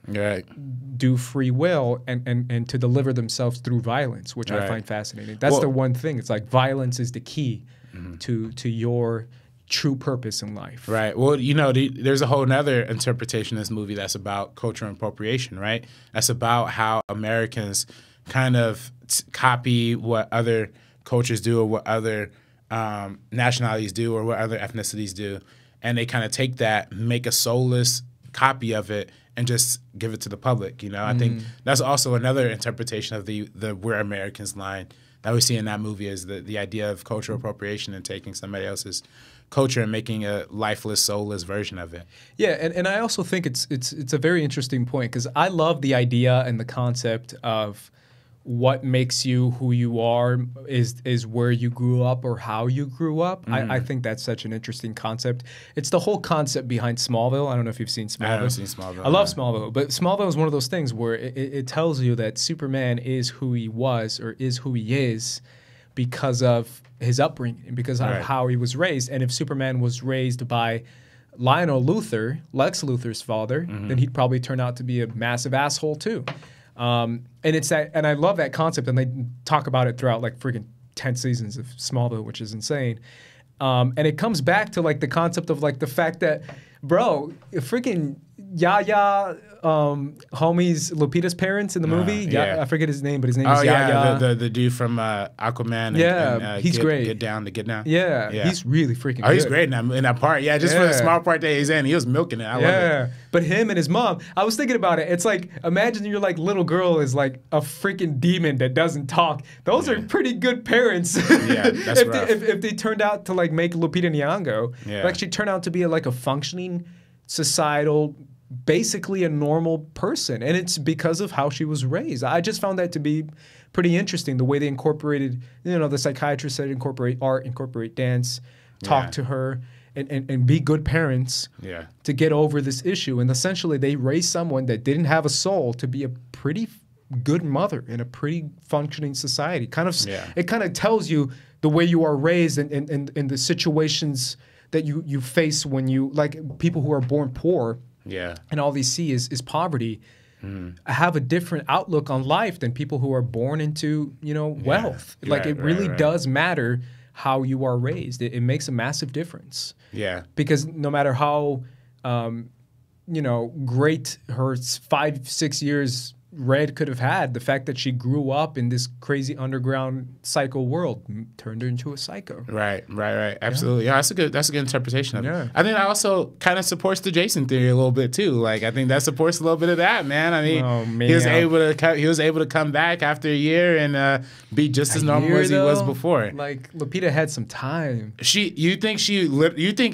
do free will and to deliver themselves through violence, which I find fascinating. That's the one thing. It's like violence is the key to your true purpose in life. Right. Well, there's a whole nother interpretation of this movie that's about cultural appropriation, right? That's about how Americans kind of copy what other cultures do or what other nationalities do or what other ethnicities do. And they kind of take that, make a soulless copy of it, and just give it to the public. I think that's also another interpretation of the "We're Americans" line that we see in that movie, is the idea of cultural appropriation and taking somebody else's culture and making a lifeless, soulless version of it. Yeah, and I also think it's a very interesting point, because I love the idea and the concept of what makes you who you are is where you grew up or how you grew up. I think that's such an interesting concept. It's the whole concept behind Smallville. I don't know if you've seen Smallville. I haven't seen Smallville. I love Smallville, but Smallville is one of those things where it tells you that Superman is who he was or is who he is because of his upbringing, because of how he was raised. And if Superman was raised by Lionel Luthor, Lex Luthor's father, then he'd probably turn out to be a massive asshole too. And it's that, and I love that concept, and they talk about it throughout like freaking 10 seasons of Smallville, which is insane. And it comes back to like the concept of like the fact that, bro, freaking Yaya, homies, Lupita's parents in the movie. Yeah, I forget his name, but his name is Yaya. The dude from Aquaman. And, he's great. Get down. Yeah, he's really freaking good. Oh, he's great in that part. Yeah, just for the small part that he's in, he was milking it. I love it. But him and his mom, I was thinking about it. It's like, imagine your like little girl is like a freaking demon that doesn't talk. Those are pretty good parents. Yeah, that's if they turned out to like make Lupita Nyong'o, like she turned out to be like a functioning societal, basically a normal person, and it's because of how she was raised. I just found that to be pretty interesting, the way they incorporated, the psychiatrist said incorporate art, incorporate dance, talk to her, and be good parents to get over this issue. And essentially they raised someone that didn't have a soul to be a pretty good mother in a pretty functioning society. It kind of tells you the way you are raised and the situations that you face when you, like people who are born poor, and all they see is poverty, have a different outlook on life than people who are born into, wealth. Like it really does matter how you are raised. It makes a massive difference. Yeah. Because no matter how, great her 5-6 years Red could have had, the fact that she grew up in this crazy underground psycho world turned her into a psycho. Right. Absolutely. Yeah, that's a good interpretation of it. I think that also kind of supports the Jason theory a little bit too. Like I think that supports a little bit of that, man. I mean, he was able to come back after a year and be just as normal as he was before. Like Lupita had some time. You think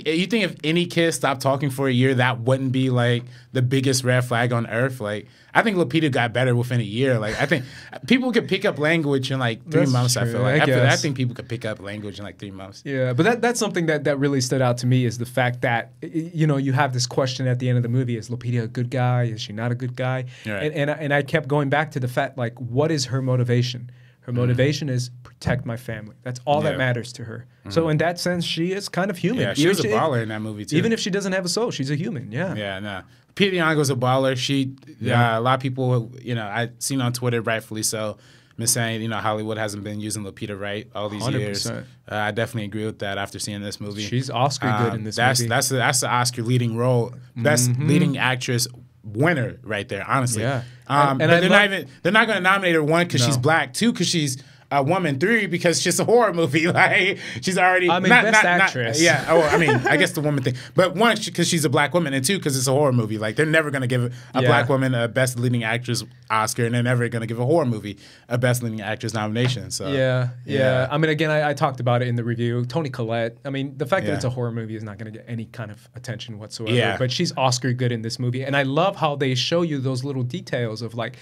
if any kid stopped talking for a year, that wouldn't be like the biggest red flag on earth? Like I think Lupita got better within a year. Like I think people could pick up language in like 3 months. True. I feel like after that, I think people could pick up language in like 3 months. Yeah, but that's something that really stood out to me is the fact that you have this question at the end of the movie: is Lupita a good guy? Is she not a good guy? Right. And I kept going back to the fact, like, what is her motivation? Her motivation is protect my family. That's all that matters to her. So in that sense, she is kind of human. Yeah, she was a baller in that movie too. Even if she doesn't have a soul, she's a human. Yeah. Yeah, no. Lupita Nyong'o's a baller. She, a lot of people, I seen on Twitter, rightfully so, been saying, Hollywood hasn't been using Lupita right all these 100%. Years. I definitely agree with that after seeing this movie. She's Oscar good in this movie. That's the Oscar leading role, best leading actress winner right there, honestly. Yeah. But they're not going to nominate her, 1, because she's black, 2, because she's a woman, 3, because it's just a horror movie. Like she's already best actress. I guess the woman thing, but 1, because she's a black woman, and 2, because it's a horror movie. Like they're never gonna give a black woman a best leading actress Oscar, and they're never gonna give a horror movie a best leading actress nomination. So yeah. I mean, again, I talked about it in the review. Toni Collette. I mean, the fact that it's a horror movie is not gonna get any kind of attention whatsoever. Yeah. But she's Oscar good in this movie, and I love how they show you those little details of like.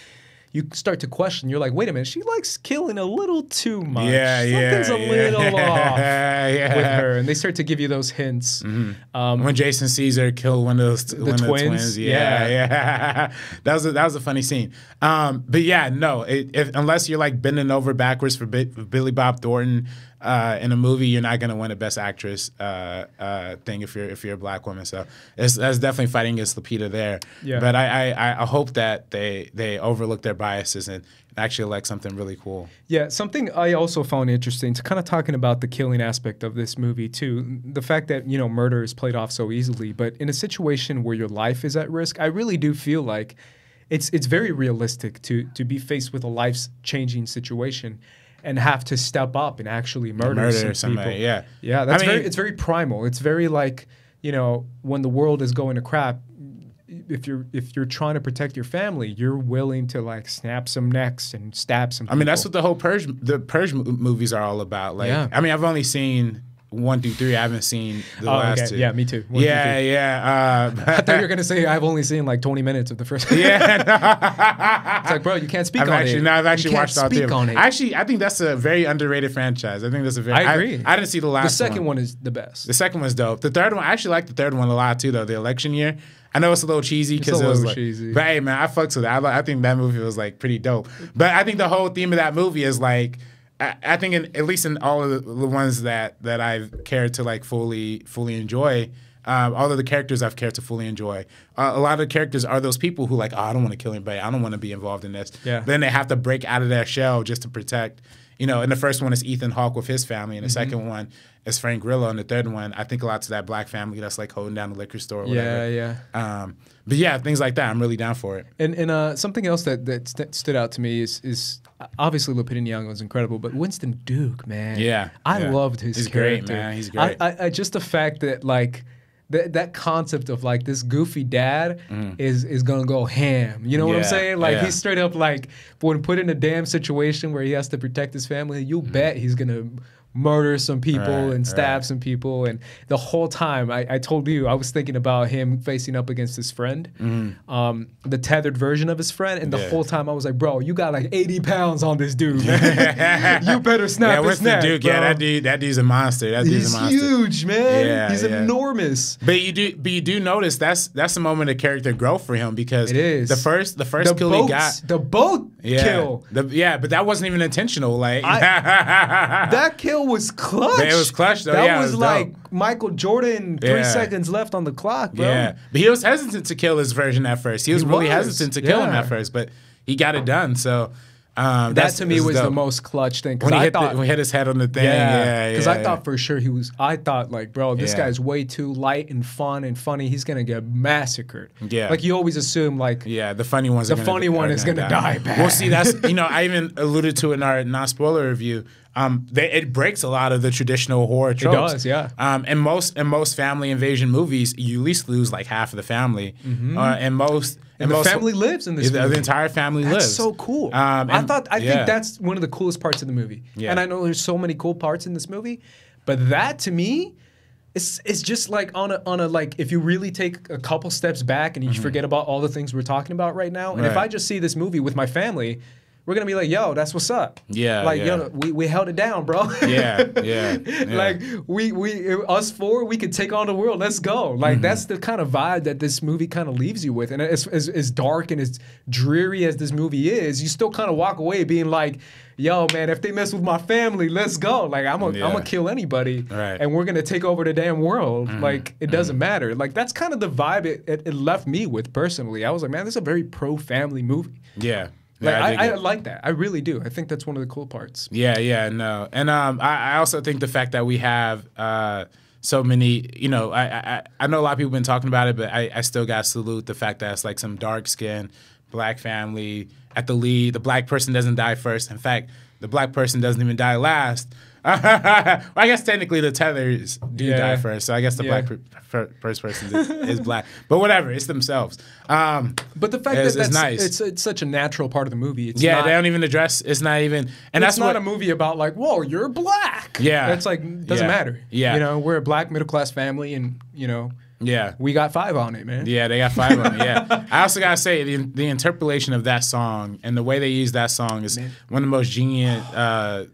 You start to question. You're like, wait a minute, she likes killing a little too much. Something's a little off with her, and they start to give you those hints. When Jason sees her kill one of the twins. That was a funny scene. But yeah, no, unless you're like bending over backwards for Billy Bob Thornton in a movie, you're not going to win a Best Actress thing if you're a black woman. So that's definitely fighting against Lupita there. Yeah. But I hope that they overlook their biases and actually elect something really cool. Yeah, something I also found interesting, to kind of talking about the killing aspect of this movie too, the fact that, murder is played off so easily, but in a situation where your life is at risk, I really do feel like it's very realistic to be faced with a life-changing situation and have to step up and actually murder some people. Yeah, it's very primal. It's very like, when the world is going to crap, if you're trying to protect your family, you're willing to like snap some necks and stab some people. I mean, that's what the Purge movies are all about. Like, I mean, I've only seen 1 through 3. I haven't seen the last 2. Yeah, me too. Yeah. I thought you were gonna say I've only seen like 20 minutes of the first. It's like, bro, you can't speak on it. No, I've actually watched all 3 of them. Actually, I think that's a very underrated franchise. I think that's a very. I agree. I didn't see the last one. The second one is the best. The second one's dope. The third one, I actually like the third one a lot too, though. The election year. I know it's a little cheesy because it was like, cheesy. But hey, man, I fucks with it. I think that movie was like pretty dope. But I think the whole theme of that movie is like. I think at least in all of the ones that I've cared to like fully enjoy, all of the characters I've cared to fully enjoy. A lot of the characters are those people who like, oh, I don't want to kill anybody. I don't want to be involved in this. Yeah. Then they have to break out of their shell just to protect. You know, and the first one is Ethan Hawke with his family, and the second one is Frank Grillo, and the third one, I think a lot to that black family that's like holding down the liquor store or whatever. Yeah. But yeah, things like that. I'm really down for it. And something else that stood out to me is obviously Lupita Nyong'o was incredible, but Winston Duke, man. Yeah. I loved his He's character. Great, man. He's great. I just the fact that like that concept of like this goofy dad is gonna go ham. You know what I'm saying? Like he's straight up like when put in a damn situation where he has to protect his family, you bet he's gonna murder some people and stab some people. And the whole time, I told you, I was thinking about him facing up against his friend, the tethered version of his friend. And the whole time I was like, bro, you got like 80 pounds on this dude, man. You better snap his neck, Duke, bro. Yeah, that dude's a monster. He's a monster. Huge, man. Yeah, he's enormous. But you do notice that's a moment of character growth for him, because it is. the first kill he got. The boat kill. But that wasn't even intentional. Like that kill was clutch. It was clutch, though. That was like dope. Michael Jordan, 3 seconds left on the clock, bro. Yeah, but he was hesitant to kill his version at first. He was really hesitant to kill him at first, but he got it done. So that to me was the most clutch thing. When he hit his head on the thing. Because I thought for sure I thought like, bro, this guy's way too light and fun and funny. He's going to get massacred. Yeah. Like you always assume like. Yeah, the funny one is going to die bad. Well, see, that's, I even alluded to in our non-spoiler review, it breaks a lot of the traditional horror tropes. It does, yeah. In most family invasion movies, you at least lose like half of the family. And the family lives in this movie. The entire family lives. That's so cool. I think that's one of the coolest parts of the movie. Yeah. And I know there's so many cool parts in this movie, but that to me, it's just like on a like if you really take a couple steps back and you forget about all the things we're talking about right now, and if I just see this movie with my family, we're gonna be like, yo, that's what's up. Yeah. Like, yo, we held it down, bro. Yeah. Like us four, we could take on the world. Let's go. Like that's the kind of vibe that this movie kind of leaves you with. And as dark and as dreary as this movie is, you still kind of walk away being like, yo, man, if they mess with my family, let's go. Like I'm gonna kill anybody, and we're gonna take over the damn world. Like it doesn't matter. Like that's kind of the vibe it left me with personally. I was like, man, this is a very pro-family movie. Yeah. Like I like that. I really do. I think that's one of the cool parts. Yeah, no. And I also think the fact that we have so many, I know a lot of people have been talking about it, but I still got to salute the fact that it's like some dark skin, black family at the lead. The black person doesn't die first. In fact, the black person doesn't even die last. I guess technically the Tethers do die first, so I guess the black first person is black. But whatever, it's themselves. But the fact that that's nice. It's such a natural part of the movie. It's not, they don't even address. It's not even, and it's not a movie about like, whoa, you're black. Yeah, it's like doesn't matter. Yeah, we're a black middle class family, and we got 5 on it, man. Yeah, they got 5 on it. Yeah, I also gotta say the interpolation of that song and the way they use that song is one of the most genius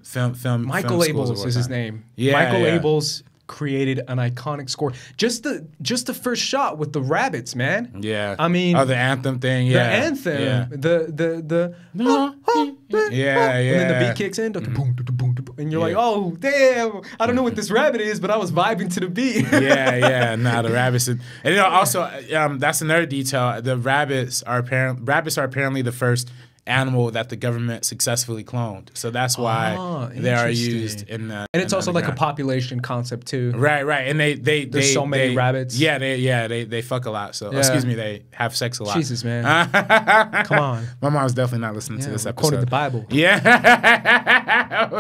film. Michael Abels is his name. Yeah, Michael Abels created an iconic score. Just the first shot with the rabbits, man. Yeah, I mean, the anthem thing. Yeah, the anthem. Yeah. The yeah, and then the beat kicks in, and you're like, oh damn! I don't know what this rabbit is, but I was vibing to the beat. The rabbits, and also that's another detail. The rabbits are apparently the first animal that the government successfully cloned, so that's why they are used in the. And it's also like a population concept too. Right, and there's so many rabbits. Yeah, they fuck a lot. So excuse me, they have sex a lot. Jesus, man, come on. My mom's definitely not listening to this episode. Quoted the Bible. Yeah,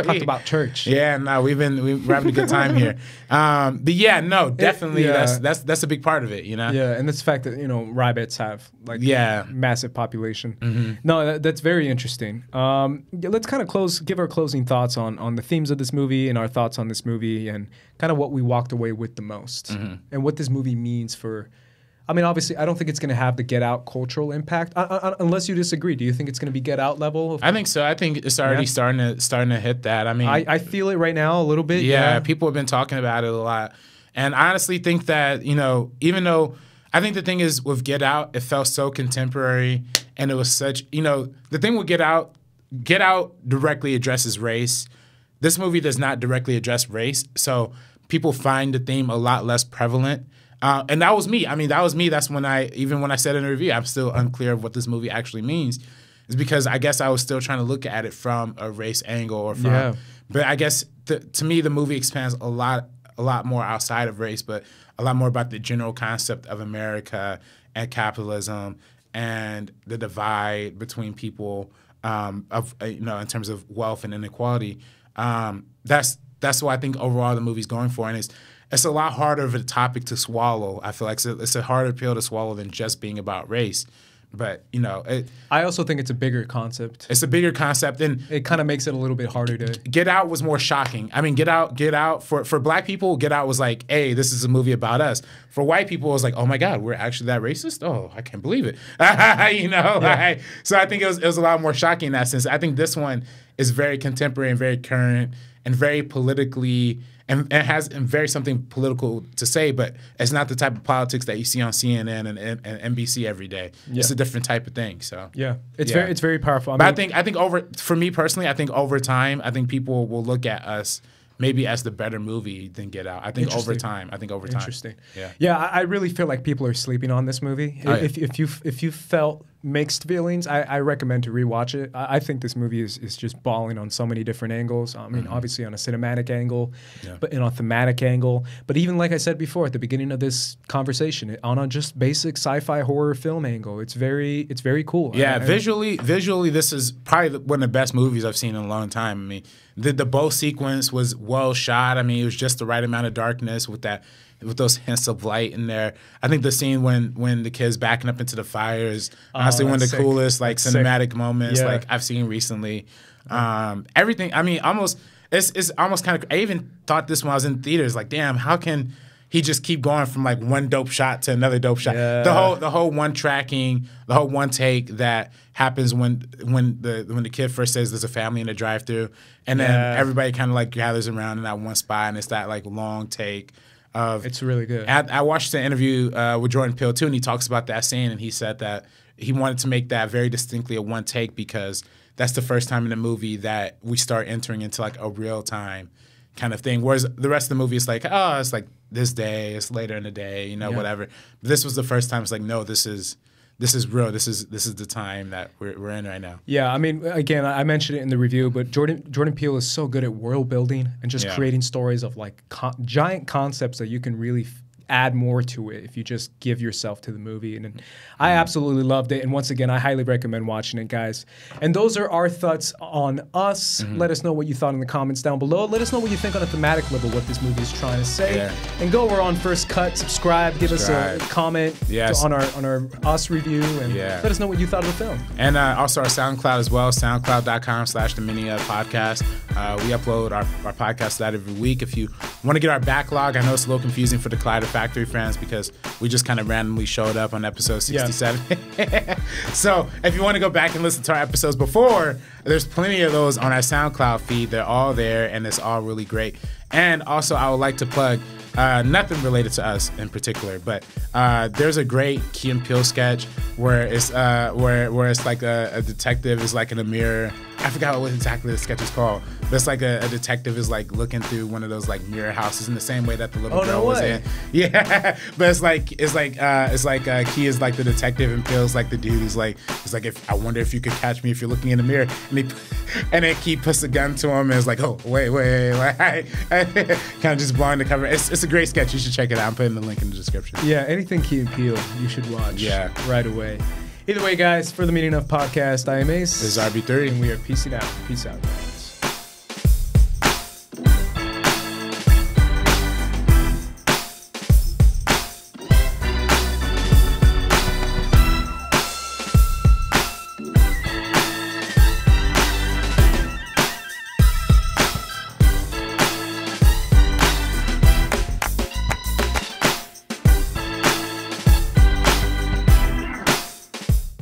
talked about church. Yeah, no, we're having a good time here. But yeah, no, definitely that's a big part of it. Yeah, and this fact that rabbits have like massive population. No, that's very interesting. Let's kind of give our closing thoughts on the themes of this movie and our thoughts on this movie and kind of what we walked away with the most and what this movie means for. I mean, obviously, I don't think it's going to have the Get Out cultural impact, unless you disagree. Do you think it's going to be Get Out level? I think so. I think it's already starting to hit that. I mean, I feel it right now a little bit. Yeah, people have been talking about it a lot, and I honestly think that even though I think the thing is with Get Out, it felt so contemporary, and it was such the thing with Get Out directly addresses race. This movie does not directly address race, so people find the theme a lot less prevalent. And that was me. I mean, that was me. That's when even when I said in the review, I'm still unclear of what this movie actually means. It's because I guess I was still trying to look at it from a race angle or from, but I guess to me, the movie expands a lot more outside of race, but a lot more about the general concept of America and capitalism and the divide between people in terms of wealth and inequality. That's what I think overall the movie's going for, and it's a lot harder of a topic to swallow. I feel like it's a harder pill to swallow than just being about race. But, I also think it's a bigger concept. It's a bigger concept. And it kind of makes it a little bit harder to... Get Out was more shocking. I mean, Get Out, for black people, Get Out was like, hey, this is a movie about us. For white people, it was like, oh my God, we're actually that racist? Oh, I can't believe it. So I think it was a lot more shocking in that sense. I think this one is very contemporary and very current and very politically... And has very something political to say, but it's not the type of politics that you see on CNN and NBC every day. Yeah. It's a different type of thing. So it's very powerful. I think for me personally, I think over time, I think people will look at us maybe as the better movie than Get Out. I think over time. Interesting. Yeah. I really feel like people are sleeping on this movie. If you felt mixed feelings, I recommend to rewatch it. I think this movie is just balling on so many different angles. I mean, obviously on a cinematic angle, but in a thematic angle. But even like I said before at the beginning of this conversation, on a just basic sci-fi horror film angle, it's very cool. Yeah, visually, this is probably one of the best movies I've seen in a long time. I mean, the boat sequence was well shot. I mean, it was just the right amount of darkness with those hints of light in there. I think the scene when the kid's backing up into the fire is honestly one of the coolest cinematic moments I've seen recently. Everything. I mean, it's almost kind of. I even thought this when I was in theaters. Like, damn, how can he just keep going from like one dope shot to another dope shot? Yeah. The whole one tracking, the whole one take that happens when the kid first says there's a family in the drive-thru, and then everybody kind of like gathers around in that one spot, and it's that like long take. It's really good. I watched the interview with Jordan Peele too, and he talks about that scene, and he said that he wanted to make that very distinctly a one take because that's the first time in the movie that we start entering into like a real time kind of thing. Whereas the rest of the movie is like, oh, it's like this day, it's later in the day, whatever. But this was the first time it's like, no, this is real. This is the time that we're in right now. Yeah, I mean, again, I mentioned it in the review, but Jordan Peele is so good at world building and just creating stories of like giant concepts that you can really add more to it if you just give yourself to the movie. And I absolutely loved it. And once again, I highly recommend watching it, guys. And those are our thoughts on Us. Let us know what you thought in the comments down below. Let us know what you think on a thematic level, what this movie is trying to say. Yeah. And go, we're on First Cut. Subscribe. Give us a comment on our Us review. And let us know what you thought of the film. And also our SoundCloud as well, soundcloud.com/theminiapodcast. We upload our podcast that every week. If you want to get our backlog, I know it's a little confusing for the Collider Factory fans because we just kind of randomly showed up on episode 67. So if you want to go back and listen to our episodes before, there's plenty of those on our SoundCloud feed. They're all there, and it's all really great. And also, I would like to plug nothing related to us in particular, but there's a great Key and Peele sketch where it's like a detective is like in a mirror. I forgot what exactly the sketch is called, but it's like a detective is like looking through one of those like mirror houses in the same way that the little girl was in. Yeah, but it's like Key is like the detective and Peele's like the dude who's like, it's like, if I wonder if you could catch me if you're looking in the mirror, and then Key puts a gun to him and is like, oh wait, kind of just blowing the cover. It's a great sketch. You should check it out. I'm putting the link in the description. Yeah, anything Key and Peele, you should watch right away. Either way, guys, for the Meaning Of podcast, I am Ace. This is RB30. And we are peacing out. Peace out, guys.